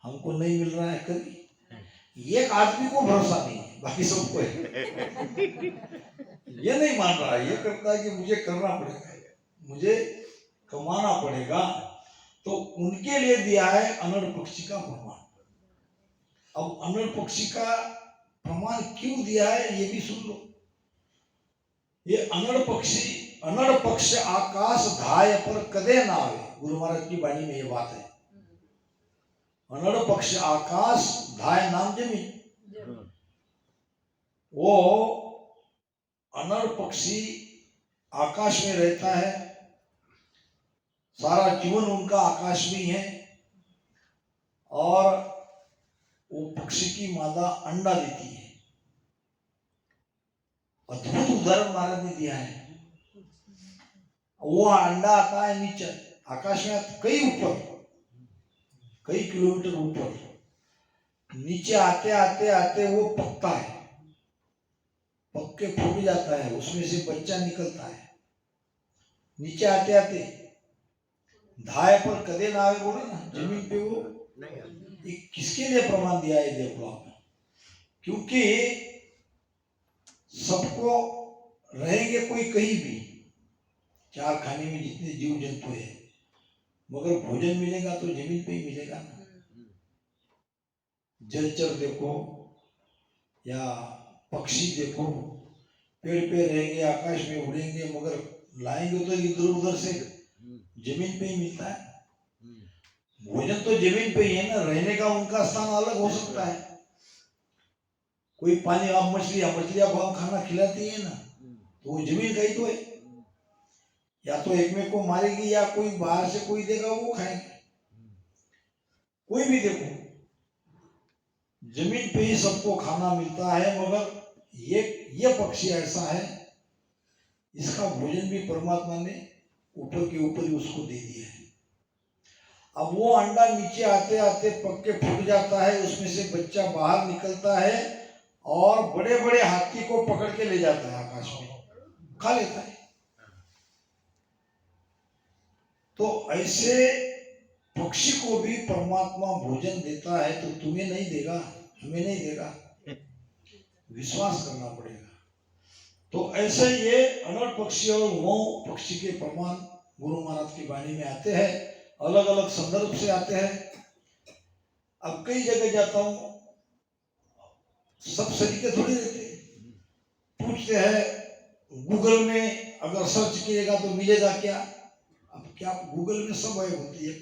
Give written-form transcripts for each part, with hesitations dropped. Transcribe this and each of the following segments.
हमको नहीं मिल रहा है कभी। एक आदमी को भरोसा नहीं है, बाकी सबको है। ये नहीं मान रहा, ये करता है कि मुझे करना पड़ेगा, मुझे कमाना पड़ेगा। तो उनके लिए दिया है अनड़ पक्षी का प्रमाण। अब अनड़ पक्षी का प्रमाण क्यों दिया है ये भी सुन लो। ये अनड़ पक्ष आकाश धाय पर कदे ना आवे, गुरु महाराज की वाणी में ये बात है। अनड़ पक्ष आकाश धाय नाम जमीन। वो अनड़ पक्षी आकाश में रहता है, सारा जीवन उनका आकाश में ही है। और वो पक्षी की मादा अंडा देती है। अद्भुत उदाहरण महाराज ने दिया है। वो अंडा आता है नीचे आकाश में, कई ऊपर, कई किलोमीटर ऊपर, नीचे आते आते आते वो पकता है, पक के फूट जाता है, उसमें से बच्चा निकलता है। नीचे आते आते धाय पर कदे ना आवे बोले ना, जमीन पे वो नहीं। किसके लिए प्रमाण दिया है देखो आप, क्योंकि सबको रहेंगे कोई कहीं भी, चार खाने में जितने जीव जंतु है, मगर भोजन मिलेगा तो जमीन पे ही मिलेगा ना। जलचर देखो या पक्षी देखो, पेड़ पे रहेंगे, आकाश में उड़ेंगे, मगर लाएंगे तो इधर उधर से जमीन पे ही मिलता है। भोजन तो जमीन पे ही है ना, रहने का उनका स्थान अलग हो सकता है। कोई पानी, आप मछलियां को हम खाना खिलाती है ना, तो वो जमीन का ही तो है। या तो एक में को मारेगी या कोई बाहर से कोई देगा वो खाएंगे। कोई भी देखो, जमीन पे ही सबको खाना मिलता है, मगर ये पक्षी ऐसा है, इसका भोजन भी परमात्मा ने ऊपर के ऊपर ही उसको दे दिया है। अब वो अंडा नीचे आते आते पक के फूट जाता है, उसमें से बच्चा बाहर निकलता है और बड़े बड़े हाथी को पकड़ के ले जाता है, आकाश में खा लेता है। तो ऐसे पक्षी को भी परमात्मा भोजन देता है, तो तुम्हें नहीं देगा, हमें नहीं देगा, विश्वास करना पड़ेगा। तो ऐसे ये अनड़ पक्षी और वो पक्षी के प्रमाण गुरु महाराज की वाणी में आते हैं, अलग अलग संदर्भ से आते हैं। अब कई जगह जाता हूँ, सब सलीके थोड़ी रहते, पूछते हैं गूगल में अगर सर्च किएगा तो मिलेगा क्या। अब क्या गूगल में सब है होती है।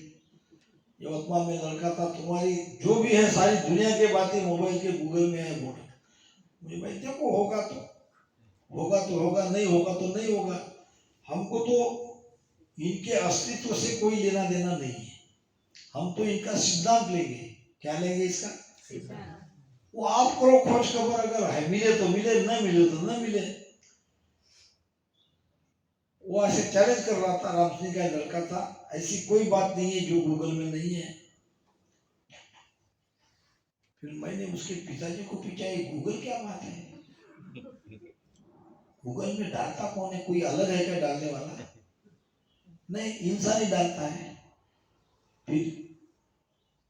यवतमाल में लड़का था, तुम्हारी जो भी है सारी दुनिया की बातें मोबाइल के गूगल में है बोल। मुझे भाई देखो, होगा तो होगा, नहीं होगा तो नहीं होगा। हमको तो इनके अस्तित्व से कोई लेना देना नहीं है, हम तो इनका सिद्धांत लेंगे। क्या लेंगे? इसका सिद्धांत। वो आप करो खोज खबर, अगर है मिले तो मिले, न मिले तो न मिले। वो ऐसे चैलेंज कर रहा था, राम सिंह का लड़का था, ऐसी कोई बात नहीं है जो गूगल में नहीं है। फिर मैंने उसके पिताजी को पूछा, ये गूगल क्या बात है? गूगल में डालता कौन है? कोई अलग है क्या डालने वाला? नहीं, इंसान ही डालता है। फिर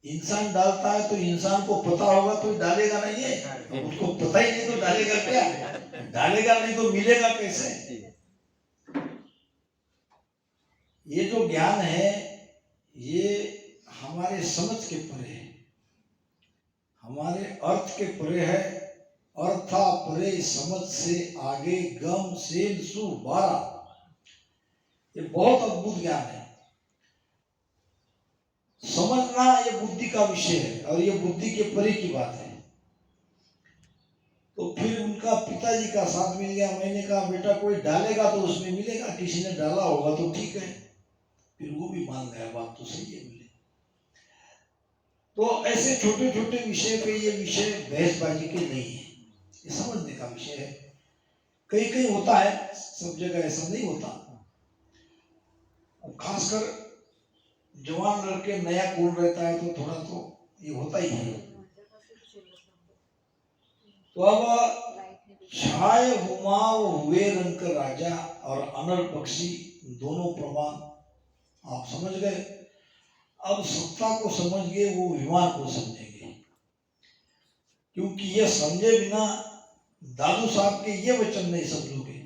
इंसान डालता है तो इंसान को पता होगा तो डालेगा नहीं है, उसको पता ही नहीं तो डालेगा क्या? डालेगा नहीं तो मिलेगा कैसे? ये जो ज्ञान है ये हमारे समझ के परे है, हमारे अर्थ के परे है। अर्था परे समझ से आगे गम सेन सु बारा। ये बहुत अद्भुत ज्ञान है। समझना ये बुद्धि का विषय है और ये बुद्धि के परे की बात है। तो फिर उनका पिताजी का साथ मिल गया। मैंने कहा बेटा कोई डालेगा तो उसमें मिलेगा, किसी ने डाला होगा तो ठीक है। फिर वो भी मान गया, बात तो सही है, मिले। तो ऐसे छोटे छोटे विषय पे ये विषय बहसबाजी के नहीं है, ये समझने का विषय है। कहीं कहीं होता है, सब जगह ऐसा नहीं होता। खासकर जवान लड़के नया कूल रहता है तो थोड़ा तो ये होता ही है। तो अब छाय हुमाव हुए रंग राजा और अनड़ पक्षी दोनों प्रमाण आप समझ गए। अब सत्ता को समझ गए वो विमान को समझेंगे, क्योंकि ये समझे बिना दादू साहब के ये वचन नहीं समझोगे।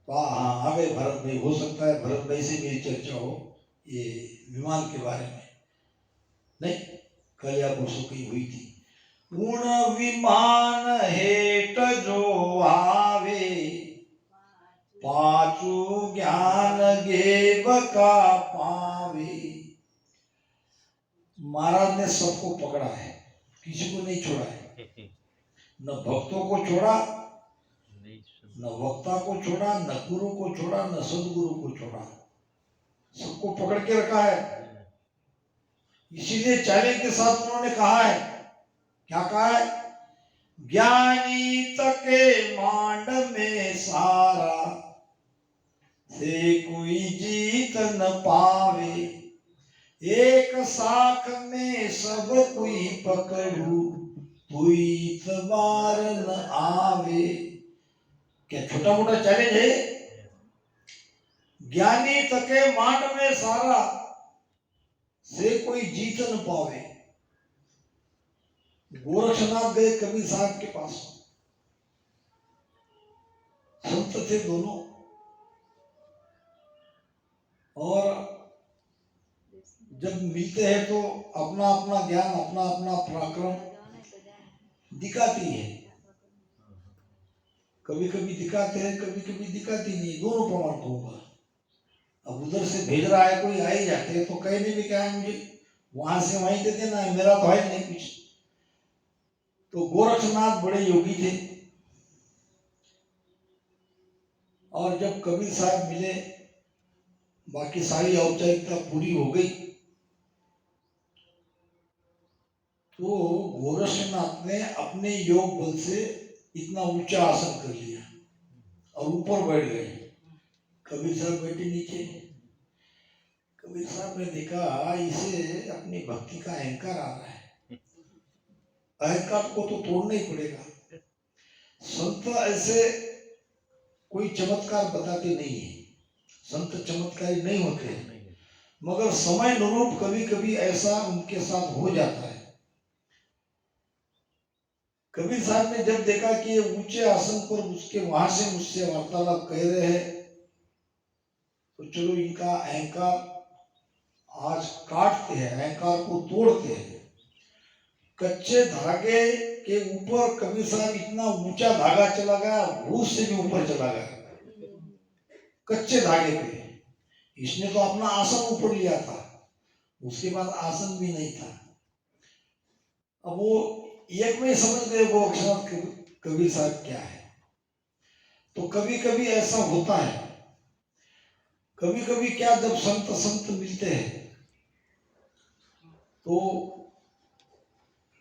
तो हाँ आ गए भरत भाई, हो सकता है भरत भाई से मेरी चर्चा हो ये विमान के बारे में। नहीं, कल या परसों की हुई थी। उण विमान हेट जो आवे, पाचू ज्ञान गेव का पावे। महाराज ने सबको पकड़ा है, किसी को नहीं छोड़ा है, न भक्तों को छोड़ा, न वक्ता को छोड़ा, न गुरु को छोड़ा, न सदगुरु को छोड़ा, सबको पकड़ के रखा है। इसीलिए चैलेंज के साथ उन्होंने कहा है, क्या कहा है? ज्ञानी तके मांड में सारा, से कोई जीत न पावे, एक साख में सब कोई पकड़ू, कोई इतबार न आवे। क्या छोटा मोटा चैलेंज है? ज्ञानी तके मांड में सारा, से कोई जीत न पावे। गोरक्षनाथ गए कबीर साहब के पास, संत थे दोनों, और जब मिलते हैं तो अपना अपना ज्ञान, अपना अपना पराक्रम दिखाती है। कभी कभी दिखाते हैं, कभी कभी दिखाती नहीं, दोनों प्रमाण कहूंगा। अब उधर से भेज रहा है कोई, आ ही जाते हैं तो कहने भी क्या है, मुझे वहां से वहीं दे देना है, मेरा तो है नहीं कुछ। तो गोरक्षनाथ बड़े योगी थे, और जब कबीर साहब मिले, बाकी सारी औपचारिकता पूरी हो गई, तो गोरक्षनाथ ने अपने योग बल से इतना ऊंचा आसन कर लिया और ऊपर बैठ गए। कबीर साहब बैठे नीचे। कबीर साहब ने देखा इसे अपनी भक्ति का अहंकार आ रहा है, अहंकार को तो तोड़ना ही पड़ेगा। संत ऐसे कोई चमत्कार बताते नहीं है, संत चमत्कारी नहीं होते, मगर समय अनुरूप कभी कभी ऐसा उनके साथ हो जाता है। कबीर साहब ने जब देखा कि ये ऊंचे आसन पर उसके वहां से मुझसे वार्तालाप कर रहे हैं, तो चलो इनका अहंकार आज काटते हैं, अहंकार को तोड़ते हैं। कच्चे धागे के ऊपर कबीर साहब इतना ऊंचा धागा चला गया, भूत से भी ऊपर चला गया, कच्चे धागे पे। इसने तो अपना आसन ऊपर लिया था, उसके बाद आसन भी नहीं था। अब वो एक में समझ गए वो अक्षर कबीर साहब क्या है। तो कभी कभी ऐसा होता है, कभी कभी क्या, जब संत संत मिलते हैं तो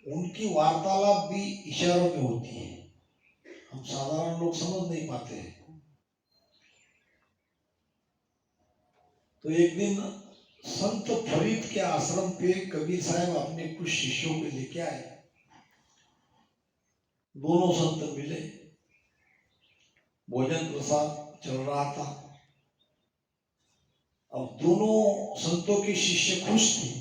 उनकी वार्तालाप भी इशारों में होती है, हम साधारण लोग समझ नहीं पाते हैं। तो एक दिन संत फरीद के आश्रम पे कबीर साहब अपने कुछ शिष्यों को लेके आए, दोनों संत मिले, भोजन प्रसाद चल रहा था। अब दोनों संतों के शिष्य खुश थे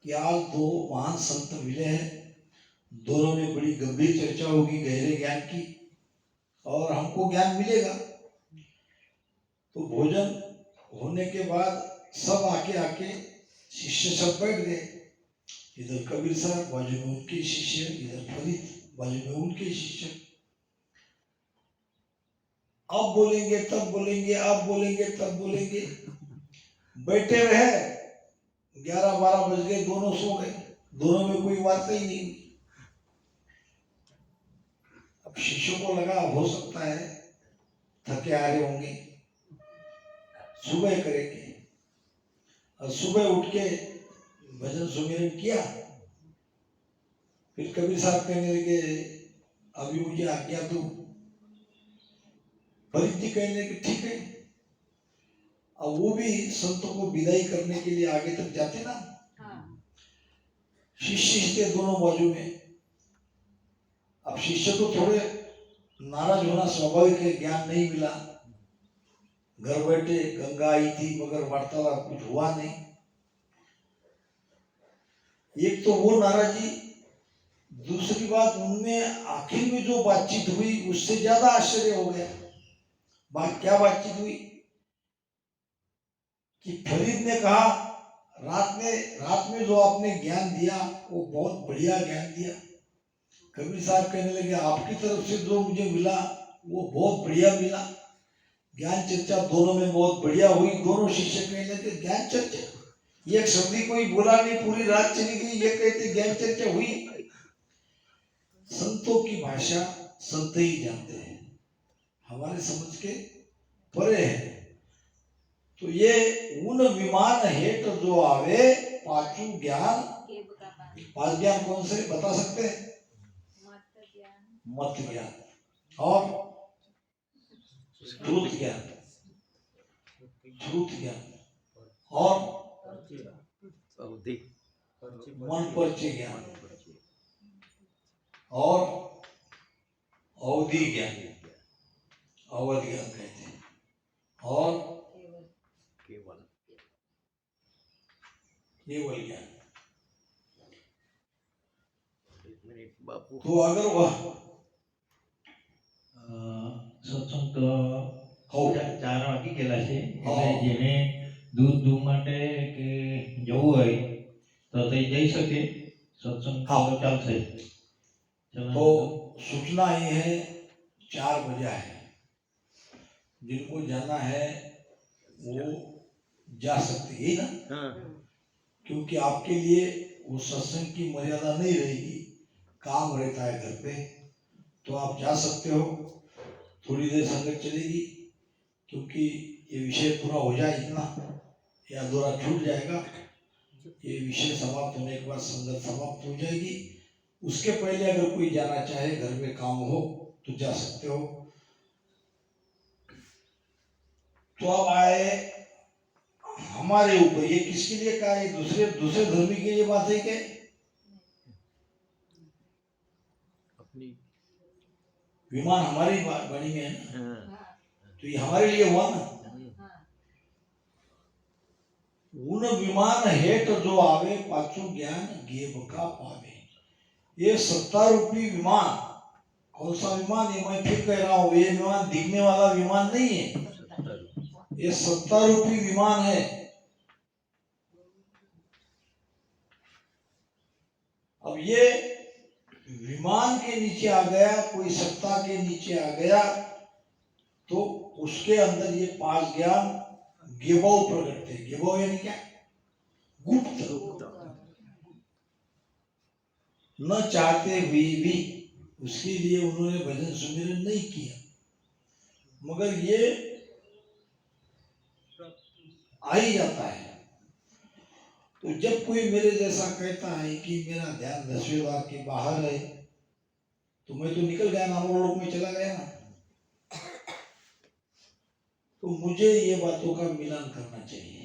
कि आज दो महान संत मिले हैं, दोनों में बड़ी गंभीर चर्चा होगी गहरे ज्ञान की, और हमको ज्ञान मिलेगा। तो भोजन होने के बाद सब आके शिष्य सब बैठ गए, इधर कबीर साहब, बाजू में उनके शिष्य, इधर फरीद, बाजू में उनके शिष्य। अब बोलेंगे तब बोलेंगे, अब बोलेंगे तब बोलेंगे, बैठे रहे। 11-12 बज गए, दोनों सो गए, दोनों में कोई वार्ता ही नहीं हुई। अब शिष्यों को लगा हो सकता है थके आ रहे होंगे, सुबह करेंगे। और सुबह उठ के भजन सुमिरन किया। फिर कबीर साहब कहने लगे अभी मुझे आज्ञा दो। फरीद जी कहने लगे ठीक है। अब वो भी संतों को विदाई करने के लिए आगे तक जाते ना, शिष्य थे दोनों बाजू में। अब शिष्य को थोड़े नाराज होना स्वाभाविक है, ज्ञान नहीं मिला। घर बैठे गंगा आई थी मगर वार्तालाप कुछ हुआ नहीं। एक तो वो नाराजगी, दूसरी बात उनमें आखिर में जो बातचीत हुई उससे ज्यादा आश्चर्य हो गया। क्या बातचीत हुई कि फरीद ने कहा रात में जो आपने ज्ञान दिया वो बहुत बढ़िया ज्ञान दिया। कबीर साहब कहने लगे आपकी तरफ से जो मुझे मिला वो बहुत बढ़िया मिला। ज्ञान चर्चा दोनों में बहुत बढ़िया हुई। दोनों शिष्य कहने लगे ज्ञान चर्चा, एक शब्द कोई बोला नहीं, पूरी रात चली गई, ये कहते ज्ञान चर्चा हुई। संतों की भाषा संत ही जानते हैं, हमारे समझ के परे है। तो ये उन विमान हेठ जो आवे पांचू ज्ञान, पांच ज्ञान कौन से बता सकते हैं? मत ज्ञान और श्रुत ज्ञान, श्रुत ज्ञान और मन परिचय ज्ञान और अवधि ज्ञान, अवधि ज्ञान कहते हैं और केवल ज्ञान। तो अगर वह સત્સંગ તો ચાર વાગી ગયેલા છે એટલે જેને દૂધ દૂધ માટે કે જવું હોય તો તે જઈ શકે, સત્સંગ ચાલશે। तो सूचना ये है 4 बजे है, जिनको जाना है वो जा सकते हैं ना, क्योंकि आपके लिए वो सत्संग की मर्यादा नहीं रहेगी, काम रहता है घर पे, तो आप जा सकते हो। थोड़ी देर संगत चलेगी, क्योंकि ये विषय पूरा हो जाए इतना या अधूरा छूट जाएगा। ये विषय समाप्त होने के बाद संगत समाप्त हो जाएगी। उसके पहले अगर कोई जाना चाहे, घर में काम हो तो जा सकते हो। तो अब आए हमारे ऊपर, ये किसके लिए कहा है? दूसरे धर्मी के लिए बात है क्या? विमान हमारी वाणी में है ना, तो ये हमारे लिए हुआ ना। उन विमान हेठ जो आवे पाचू ज्ञान गेब का पावे। ये सत्ता रूपी विमान, कौन सा विमान? ये मैं फिर कह रहा हूं, ये विमान दिखने वाला विमान नहीं है, ये सत्ता रूपी विमान है। अब ये विमान के नीचे आ गया, कोई सत्ता के नीचे आ गया, तो उसके अंदर ये 5 ज्ञान गेबव प्रकट थे। गेबव यानी क्या? गुप्त। न चाहते हुए भी उसके लिए उन्होंने भजन सुमिरन नहीं किया, मगर ये आ ही जाता है। तो जब कोई मेरे जैसा कहता है कि मेरा ध्यान 10वें द्वार के बाहर है, तो मैं तो निकल गया ना, लोक में चला गया ना। तो मुझे ये बातों का मिलान करना चाहिए,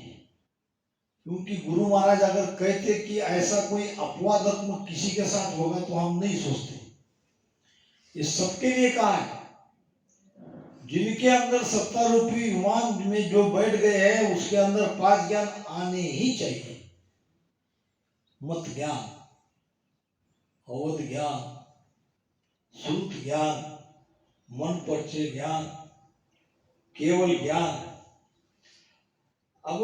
क्योंकि गुरु महाराज अगर कहते कि ऐसा कोई अपवादात्मक किसी के साथ होगा तो हम नहीं सोचते। ये सबके लिए कहा है, जिनके अंदर सत्ता रूपी विमान में जो बैठ गए हैं उसके अंदर 5 ज्ञान आने ही चाहिए। मत ज्ञान, अवध ज्ञान, श्रुत ज्ञान, मन परिचय ज्ञान, केवल ज्ञान। अब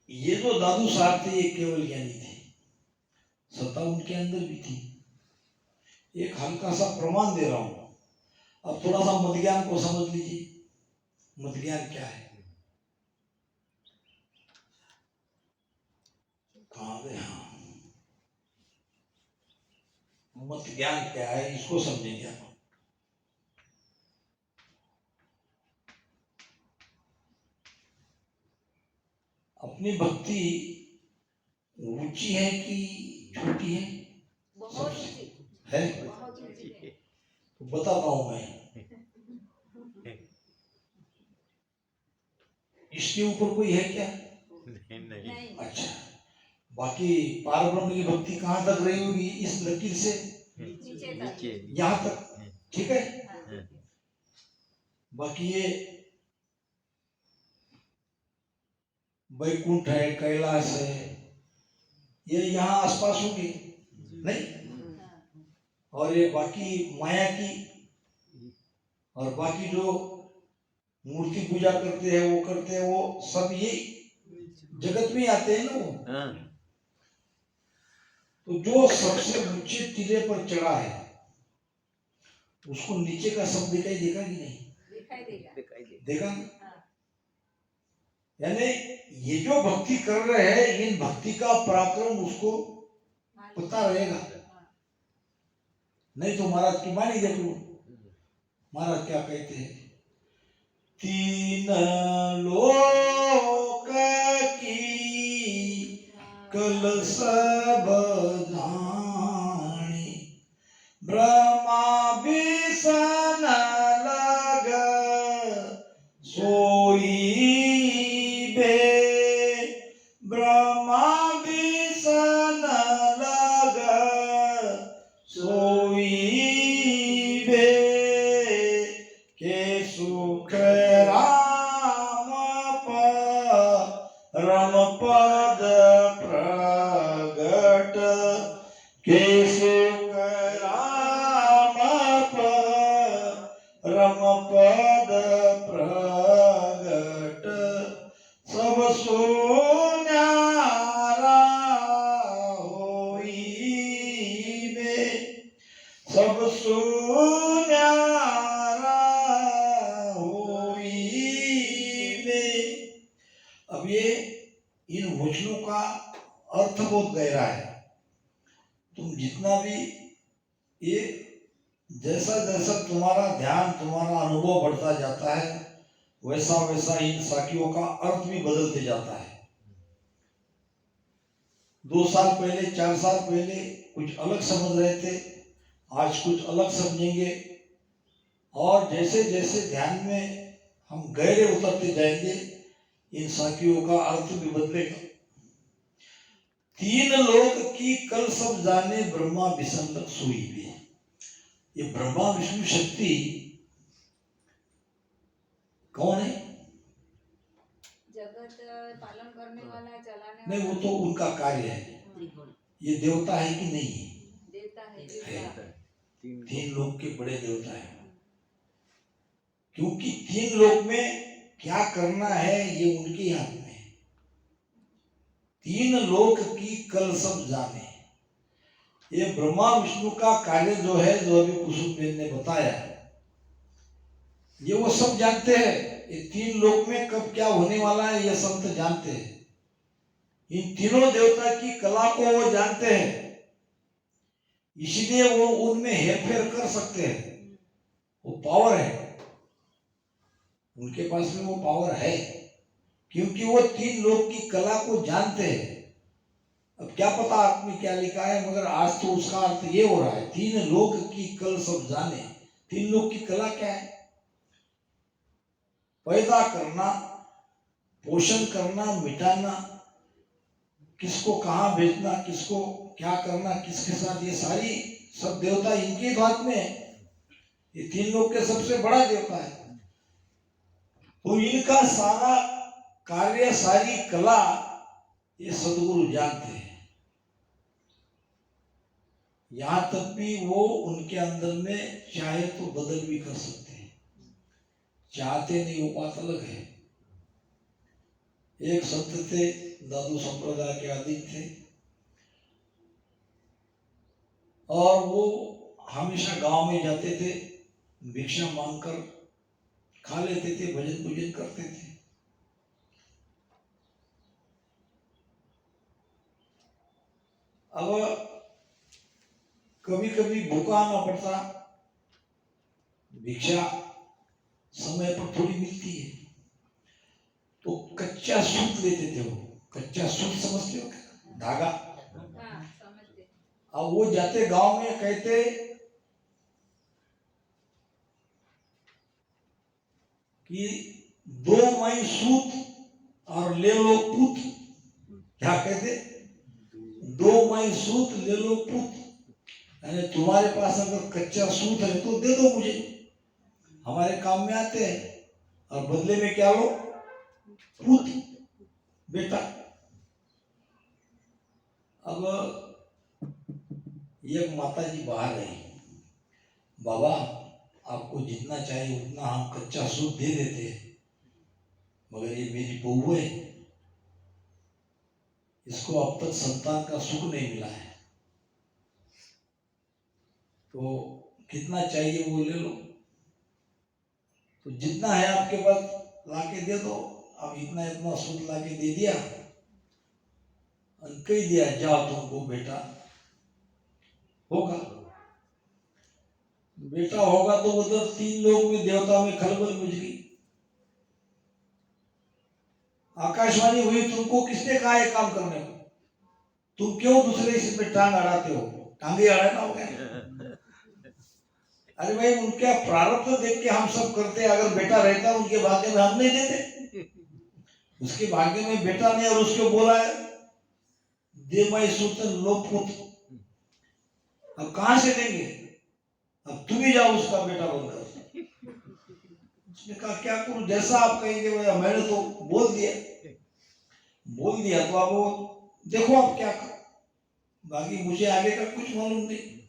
ये जो दादू साहब थे ये केवल ज्ञानी थे, सत्ता उनके अंदर भी थी। एक हल्का सा प्रमाण दे रहा हूं, अब थोड़ा सा मत ज्ञान को समझ लीजिए। मत ज्ञान क्या है? कहां गए? हाँ, मत ज्ञान क्या है इसको समझेंगे आप। अपनी भक्ति ऊंची है कि छोटी है? बहुत है, तो बताता हूं मैं। इसके ऊपर कोई है क्या? नहीं। अच्छा, बाकी पारब्रह्म की भक्ति कहां तक रही होगी? इस लकीर से नीचे यहां तक, ठीक है। बाकी ये वैकुंठ है, कैलाश है, ये यहाँ आसपास होगी नहीं। और ये बाकी माया की और बाकी जो मूर्ति पूजा करते हैं वो करते हैं, वो सब ये जगत में आते हैं ना वो। तो जो सबसे ऊंचे टीले पर चढ़ा है उसको नीचे का सब दिखाई देगा कि नहीं? दिखाई देगा। देखा ना? यानी ये जो भक्ति कर रहे हैं, इन भक्ति का पराक्रम उसको पता रहेगा। नहीं तो महाराज की वाणी देख लो, महाराज क्या कहते हैं, तीन लोक की कल सब जानी, ब्रह्मा विष्णु लग सोई बे, ब्रह्मा विष्णु लग सोई बे, के सुख राम परम पद प्रगट, के सुख राम परम पद प्रगट, सब सुन्यारा होइबे, सब सुन्यारा होइबे। अब ये इन वचनों का अर्थ बहुत गहरा है। तुम जितना भी ये जैसा जैसा तुम्हारा ध्यान, तुम्हारा अनुभव बढ़ता जाता है, वैसा वैसा इन साखियों का अर्थ भी बदलते जाता है। 2 साल पहले, 4 साल पहले कुछ अलग समझ रहे थे, आज कुछ अलग समझेंगे। और जैसे जैसे ध्यान में हम गहरे उतरते जाएंगे, इन साखियों का अर्थ भी बदलेगा। 3 लोक की कल सब जाने, ब्रह्मा विष्णु लग सोई बे। ये ब्रह्मा विष्णु शक्ति कौन है? जगत पालन करने वाला, चलाने नहीं, वो तो उनका कार्य है। ये देवता है कि नहीं है? देवता है। 3 लोक के बड़े देवता है। क्योंकि 3 लोक में क्या करना है ये उनके हाथ में है। 3 लोक की कल सब जाने, ये ब्रह्मा विष्णु का कार्य जो है, जो अभी कुसुम बेन ने बताया, ये वो सब जानते हैं। ये 3 लोक में कब क्या होने वाला है ये संत जानते हैं। इन तीनों देवता की कला को वो जानते हैं, इसलिए वो उनमें हेरफेर कर सकते हैं। वो पावर है उनके पास में, वो पावर है क्योंकि वो 3 लोक की कला को जानते हैं। अब क्या पता आपने क्या लिखा है, मगर आज तो उसका अर्थ ये हो रहा है, 3 लोक की कल सब जाने। 3 लोक की कला क्या है? पैदा करना, पोषण करना, मिटाना, किसको कहाँ भेजना, किसको क्या करना, किसके साथ, ये सारी सब देवता इनके हाथ में है। ये 3 लोक के सबसे बड़ा देवता है। तो इनका सारा कार्य, सारी कला ये सदगुरु जानते हैं। यहां तक भी वो उनके अंदर में चाहे तो बदल भी कर सकते हैं, चाहते नहीं, वो बात अलग है। एक संत थे, दादू संप्रदाय के अधीन थे, और वो हमेशा गांव में जाते थे, भिक्षा मांगकर खा लेते थे, भजन पूजन करते थे। अब कभी कभी भूखा आना पड़ता, भिक्षा समय पर थोड़ी मिलती है, तो कच्चा सूत लेते थे। वो कच्चा सूत समझते हो क्या? धागा। समझते। अब वो जाते गांव में, कहते कि 2 मई सूत और ले लो पूत। क्या कहते? 2 मई सूत ले लो पूत, यानी तुम्हारे पास अगर कच्चा सूत है तो दे दो मुझे, हमारे काम में आते हैं, और बदले में क्या लो? पूत। बेटा। अब एक माता जी बाहर आई, बाबा आपको जितना चाहिए उतना हम कच्चा सूद दे देते हैं, मगर ये मेरी बहू है, इसको अब तक संतान का सुख नहीं मिला है, तो कितना चाहिए वो ले लो। तो जितना है आपके पास लाके दे दो। अब इतना इतना सूद लाके दे दिया और कह दिया जाओ तुमको बेटा होगा। बेटा होगा तो उधर 3 लोग में देवता में खलबल मच गई। आकाशवाणी हुई, तुमको किसने कहा है काम करने को? तुम क्यों दूसरे इसमें टांग अड़ाते हो? टांगे अड़ाना हो गया। अरे भाई उनके प्रारब्ध देख के हम सब करते, अगर बेटा रहता उनके भाग्य में हम नहीं देते। उसके भाग्य में बेटा नहीं, और उसको बोला है दे माई सूतन लो पुत। अब कहां से देंगे? अब तुम ही जाओ उसका बेटा बनकर। उसने कहा क्या करूं, जैसा आप कहेंगे भैया, मैंने तो बोल दिया तो अब वो देखो आप क्या करो, बाकी मुझे आगे का कुछ मालूम नहीं।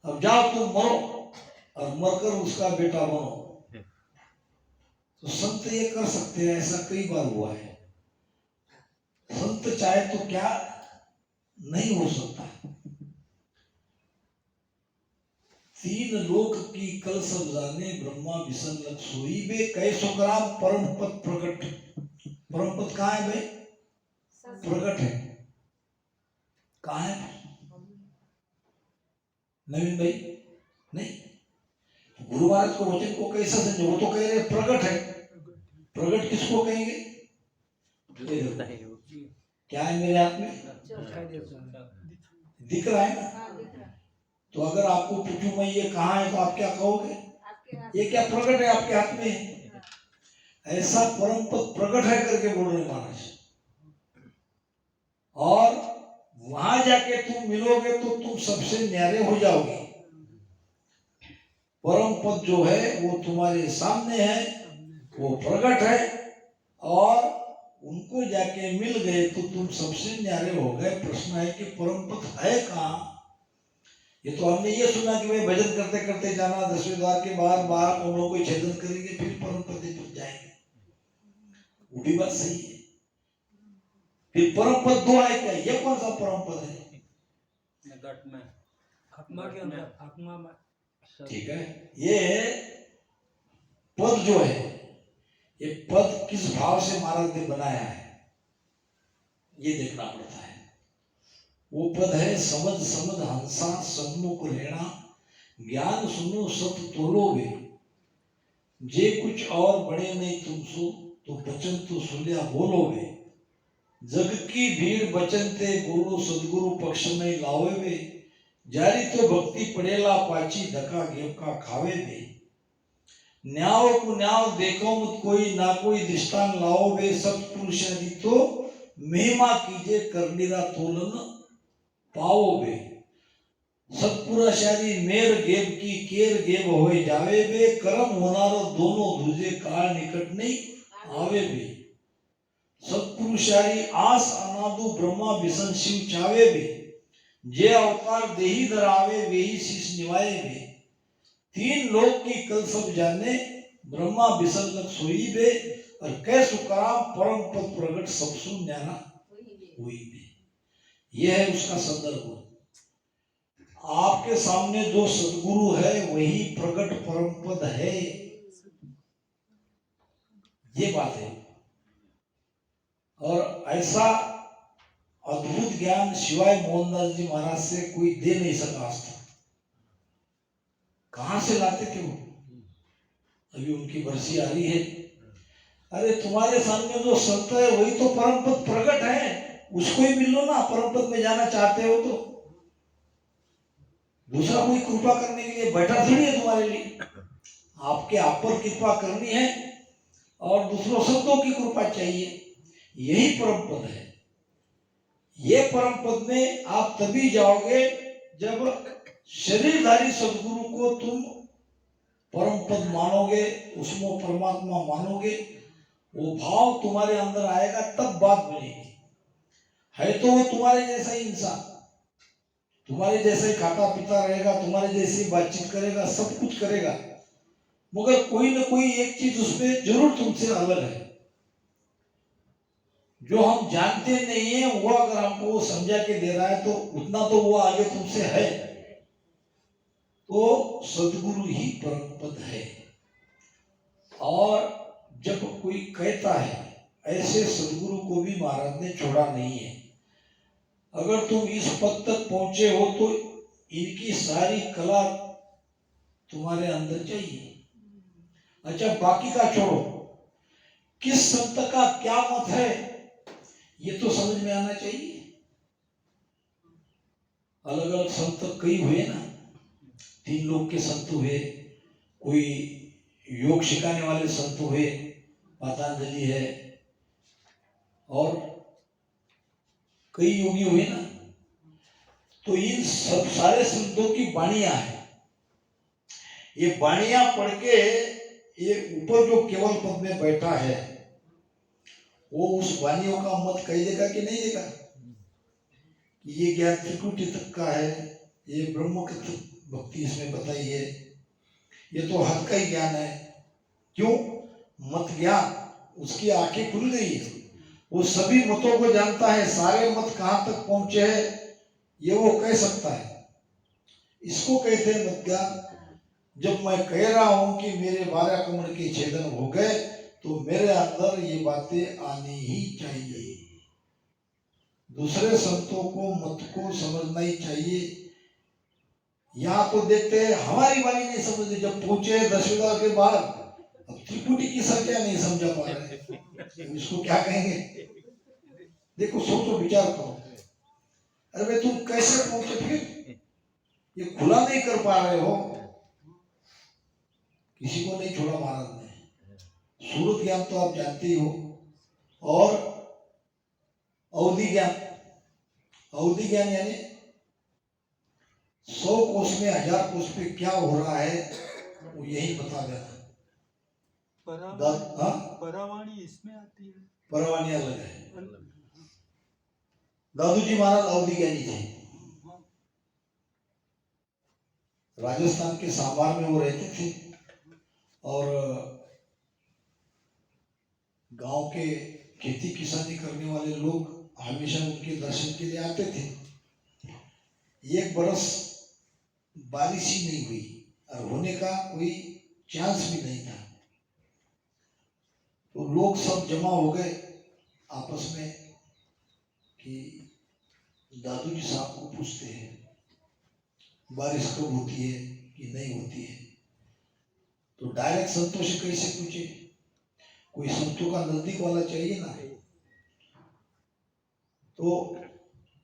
अब जाओ तुम मरो और मरकर उसका बेटा बनो। तो संत ये कर सकते हैं, ऐसा कई बार हुआ है। संत चाहे तो क्या नहीं हो सकता। 3 लोक की कल सब जाने, ब्रह्मा विष्णु लख सोई बे, कैसो ग्राम परम पद प्रकट। परम पद कहाँ है भाई? प्रकट है। कहाँ है नवीन भाई? नहीं, गुरु महाराज को वचन को कैसा समझे? वो तो कह रहे प्रकट है। प्रकट किसको कहेंगे? क्या है मेरे हाथ में? दिख रहा है ना? तो अगर आपको पूछूं मैं ये कहाँ है तो आप क्या कहोगे? ये क्या प्रकट है आपके हाथ में है? ऐसा परम पद प्रकट है करके बोल रहे महाराज। और वहां जाके तुम मिलोगे तो तुम सबसे न्यारे हो जाओगे। परम पद जो है वो तुम्हारे सामने है, वो प्रकट है, और उनको जाके मिल गए तो तुम सबसे न्यारे हो गए। प्रश्न है कि परम पद है कहाँ? ये तो हमने ये सुना कि भाई भजन करते करते जाना, 10वें द्वार के बाहर बाहर कमलों को छेदन करेंगे फिर परम पद पर जाएंगे। वो भी बात सही है। फिर परम पद 2 है क्या? ये कौन सा परम पद है? ठीक है, ये पद जो है, ये पद किस भाव से महाराज ने बनाया है ये देखना पड़ता है। वो पद है समझ समझ हंसा सन्मुख लेना, ज्ञान सुनो सत तोलो वे, जे कुछ और बड़े नहीं तुमसो, तो बचन तो सुलिया बोलो वे, जग की भीड़ बचन ते गुरु सदगुरु पक्ष में लावे वे, जारी तो भक्ति पड़ेला पाची धक्का गेव का खावे वे, न्याव को न्याव देखो मत कोई, ना कोई दृष्टान लाओ वे, सत्पुरुषादि तो महिमा कीजे करनीरा तोलन पाओ वे, सत्पुरुषादि मेर गेव की केर गेव होए जावे वे, कर्म होनारो दोनों दूजे काल निकट नहीं आवे वे, सत्पुरुषादि आस अनादु ब्रह्मा विष्णु शिव चावे वे, जे अवतार देही धरावे वे ही शीश निवाए वे, 3 लोक की कल सब जाने, ब्रह्मा विष्णु लख सोई बे, और कैसु कराम परम पद प्रकट सबसु न्यारा हुई बे। यह है उसका संदर्भ। आपके सामने जो सदगुरु है वही प्रकट परम पद है, ये बात है। और ऐसा अद्भुत ज्ञान शिवाय मोहनदास जी महाराज से कोई दे नहीं सका आज तक। कहां से लाते थे वो? अभी उनकी बरसी आ रही है। अरे तुम्हारे सामने जो संत है वही तो परम पद प्रकट है, उसको ही मिल लो ना। परम पद में जाना चाहते हो तो दूसरा कोई कृपा करने के लिए बैठा थोड़ी है तुम्हारे लिए। आपके आप पर कृपा करनी है और दूसरों संतों की कृपा चाहिए, यही परम पद है। ये परम पद में आप तभी जाओगे जब शरीरधारी सदगुरु को तुम परम पद मानोगे, उसमें परमात्मा मानोगे, वो भाव तुम्हारे अंदर आएगा तब बात बनेगी। है तो वो तुम्हारे जैसा ही इंसान, तुम्हारे जैसे ही खाता पीता रहेगा, तुम्हारे जैसे ही बातचीत करेगा, सब कुछ करेगा, मगर कोई ना कोई एक चीज उसमें जरूर तुमसे अलग है। जो हम जानते नहीं है वो अगर हमको वो समझा के दे रहा है तो उतना तो वो आगे तुमसे है। तो सदगुरु ही परम पद है। और जब कोई कहता है, ऐसे सदगुरु को भी महाराज ने छोड़ा नहीं है। अगर तुम इस पद तक पहुंचे हो तो इनकी सारी कला तुम्हारे अंदर चाहिए। अच्छा, बाकी का छोड़ो, किस संत का क्या मत है ये तो समझ में आना चाहिए। अलग अलग संत कई हुए ना, 3 लोग के संत हुए, कोई योग सिखाने वाले संत हुए, पतंजलि है, और कई योगी हुए ना। तो इन सब सारे संतों की वाणियां है। ये वाणियां पढ़ के ये ऊपर जो केवल पद में बैठा है वो उस वाणियों का मत कह देगा कि नहीं देगा। ये ज्ञान त्रिकुटी तक का है, ये ब्रह्म की भक्ति इसमें बताई है, ये तो हद का ही ज्ञान है। क्यों? मत ज्ञान, उसकी आंखें खुल गई है, वो सभी मतों को जानता है, सारे मत कहां तक पहुंचे हैं ये वो कह सकता है। इसको कहते हैं मत ज्ञान। जब मैं कह रहा हूं कि मेरे 12 कमर के छेदन हो गए तो मेरे अंदर ये बातें आनी ही चाहिए। दूसरे संतों को मत को समझना ही चाहिए। यहाँ तो देखते हैं हमारी वाली नहीं समझते, जब पहुंचे 10वें के बाद अब त्रिपुटी की संख्या नहीं समझा पा रहे, तो इसको क्या कहेंगे? देखो, सोचो, विचार करो। अरे भाई, तुम कैसे पहुंचे? फिर ये खुला नहीं कर पा रहे हो। किसी को नहीं छोड़ा महाराज ने। सूरत ज्ञान तो आप जानते ही हो, और अवधि ज्ञान। अवधि ज्ञान यानी 100 कोष में 1000 कोष पे क्या हो रहा है वो यही बता देना। परावाणी इसमें आती है, परवानी अलग है। दादू जी महाराज अवधि ज्ञानी थे। राजस्थान के सांबार में वो रहते थे, और गांव के खेती किसानी करने वाले लोग हमेशा उनके दर्शन के लिए आते थे। एक बरस बारिश ही नहीं हुई और होने का कोई चांस भी नहीं था। तो लोग सब जमा हो गए आपस में कि दादू जी साहब को पूछते हैं बारिश कब होती है कि नहीं होती है। तो डायरेक्ट संतों से कैसे पूछे? कोई संतों का नजदीक वाला चाहिए ना। तो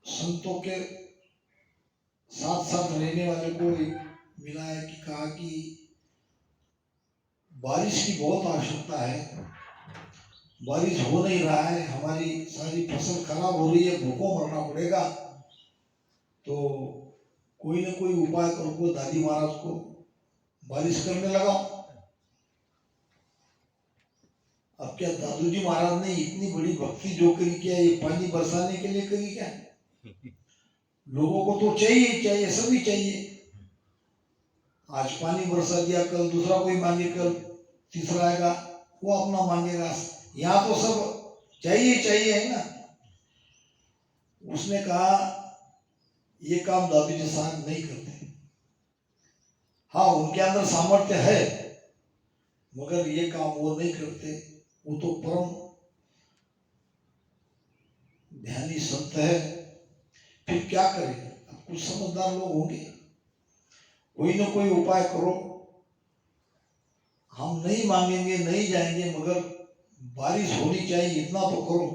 संतों के साथ साथ रहने वाले को मिला है कि कहा कि बारिश की बहुत आवश्यकता है, बारिश हो नहीं रहा है, हमारी सारी फसल खराब हो रही है, भूखों मरना पड़ेगा। तो कोई ना कोई उपाय करो, दादी महाराज को बारिश करने लगाओ। अब क्या दादू जी महाराज ने इतनी बड़ी भक्ति जो करी, क्या ये पानी बरसाने के लिए करी क्या? लोगों को तो चाहिए चाहिए, सभी चाहिए। आज पानी बरसा दिया, कल दूसरा कोई मांगे, कल तीसरा आएगा वो अपना मांगेगा। यहाँ तो सब चाहिए चाहिए है ना। उसने कहा ये काम दादू जी साहब नहीं करते। हाँ, उनके अंदर सामर्थ्य है, मगर ये काम वो नहीं करते। वो तो परम ध्यानी संत है। फिर क्या करें? अब कुछ समझदार लोग होंगे, कोई ना कोई उपाय करो, हम नहीं मांगेंगे, नहीं जाएंगे, मगर बारिश होनी चाहिए, इतना तो करो।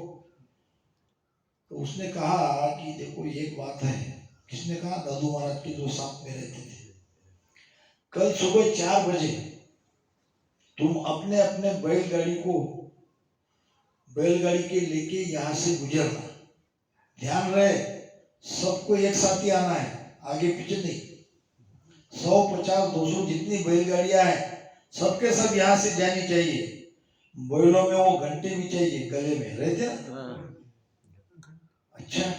तो उसने कहा कि देखो एक बात है। किसने कहा? दादू महाराज के जो साथ में रहते थे। कल सुबह 4 बजे तुम अपने अपने बैलगाड़ी के लेके यहाँ से गुजरना। ध्यान रहे, सबको एक साथ ही आना है, आगे पीछे नहीं। 100, 50, 200 जितनी बैलगाड़ियां हैं सबके सब यहाँ से जानी चाहिए। बैलों में वो घंटे भी चाहिए गले में रहते ना। अच्छा,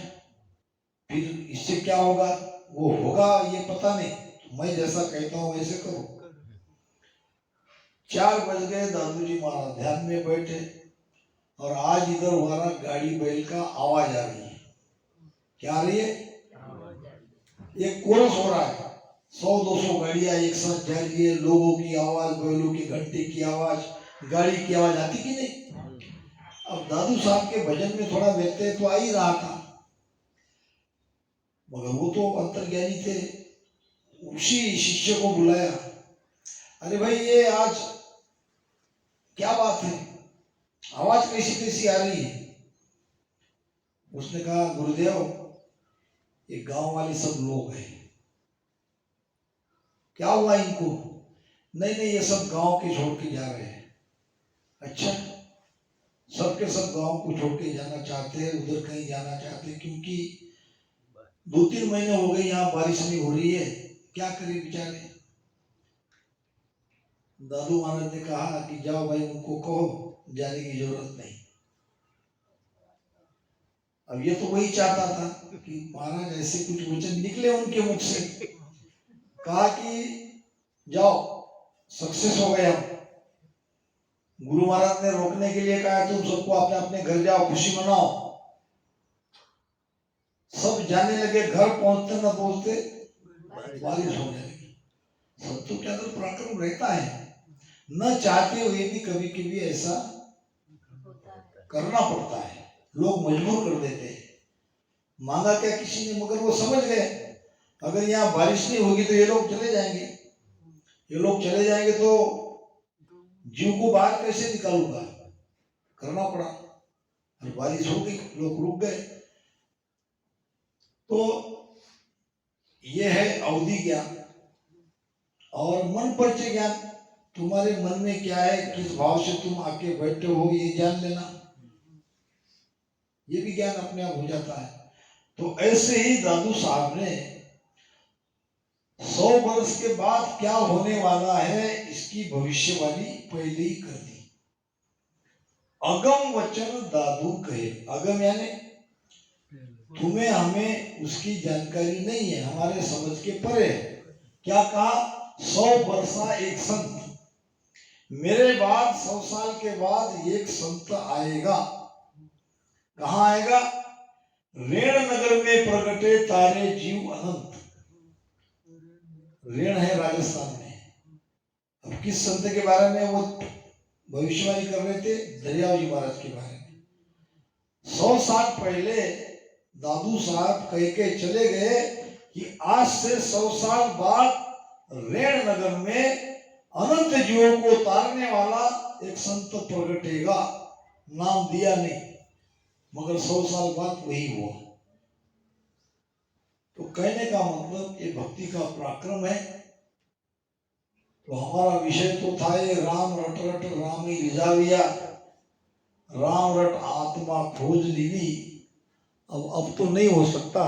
फिर इससे क्या होगा, वो होगा ये पता नहीं, मैं जैसा कहता हूँ वैसे करो। 4 बज गए, दादू जी महाराज ध्यान में बैठे और आज इधर हमारा गाड़ी बैल का आवाज आ रही है। क्या आ रही है? एक कोरस हो रहा है, 100-200 गाड़ियां एक साथ जा रही है, लोगों की आवाज, बैलों की घंटे की आवाज, गाड़ी की आवाज आती कि नहीं। अब दादू साहब के भजन में थोड़ा व्यत्यय तो आ ही रहा था, मगर वो तो अंतर्ज्ञानी थे। उसी शिष्य को बुलाया, अरे भाई ये आज क्या बात है, आवाज कैसी कैसी आ रही है। उसने कहा गुरुदेव ये गांव वाले सब लोग हैं। क्या हुआ इनको? नहीं नहीं ये सब गांव के छोड़ के जा रहे हैं। अच्छा, सबके सब गांव को छोड़ के जाना चाहते हैं, उधर कहीं जाना चाहते हैं, क्योंकि 2-3 महीने हो गए यहाँ बारिश नहीं हो रही है, क्या करें बेचारे। दादू महाराज ने कहा कि जाओ भाई उनको कहो जाने की जरूरत नहीं। अब ये तो वही चाहता था कि महाराज ऐसे कुछ वचन निकले उनके मुख से, कहा कि जाओ सक्सेस हो गया। गुरु महाराज ने रोकने के लिए कहा तुम सबको अपने अपने घर जाओ, खुशी मनाओ। सब जाने लगे, घर पहुंचते न पहुंचते बारिश होने लगी। सत्तू के अंदर पराक्रम रहता है, न चाहते हुए भी कभी कभी ऐसा करना पड़ता है, लोग मजबूर कर देते हैं। मांगा क्या किसी ने, मगर वो समझ गए अगर यहाँ बारिश नहीं होगी तो ये लोग चले जाएंगे, ये लोग चले जाएंगे तो जीव को बाहर कैसे निकालूंगा, करना पड़ा। और बारिश हो गई, लोग रुक गए। तो ये है अवधि ज्ञान और मन परिचय ज्ञान। तुम्हारे मन में क्या है, किस भाव से तुम आके बैठे हो, ये जान लेना, ये भी ज्ञान अपने आप हो जाता है। तो ऐसे ही दादू साहब ने 100 वर्ष के बाद क्या होने वाला है इसकी भविष्यवाणी पहले ही कर दी। अगम वचन दादू कहे। अगम यानी तुम्हें हमें उसकी जानकारी नहीं है, हमारे समझ के परे। क्या कहा? 100 वर्षा एक संत, मेरे बाद 100 साल के बाद एक संत आएगा। कहाँ आएगा? रेण नगर में प्रगटे तारे जीव अनंत। रेण है राजस्थान में। अब किस संत के बारे में वो भविष्यवाणी कर रहे थे? दरियाव जी महाराज के बारे में। 100 साल पहले दादू साहब कह के चले गए कि आज से 100 साल बाद रेण नगर में अनंत जीवों को उतारने वाला एक संत प्रगटेगा। नाम दिया नहीं, मगर 100 साल बाद वही हुआ। तो कहने का मतलब ये भक्ति का पराक्रम है। तो हमारा विषय तो था ये राम रट रट रामी रिझाविया, राम रट आत्मा खोज लीनी। अब तो नहीं हो सकता।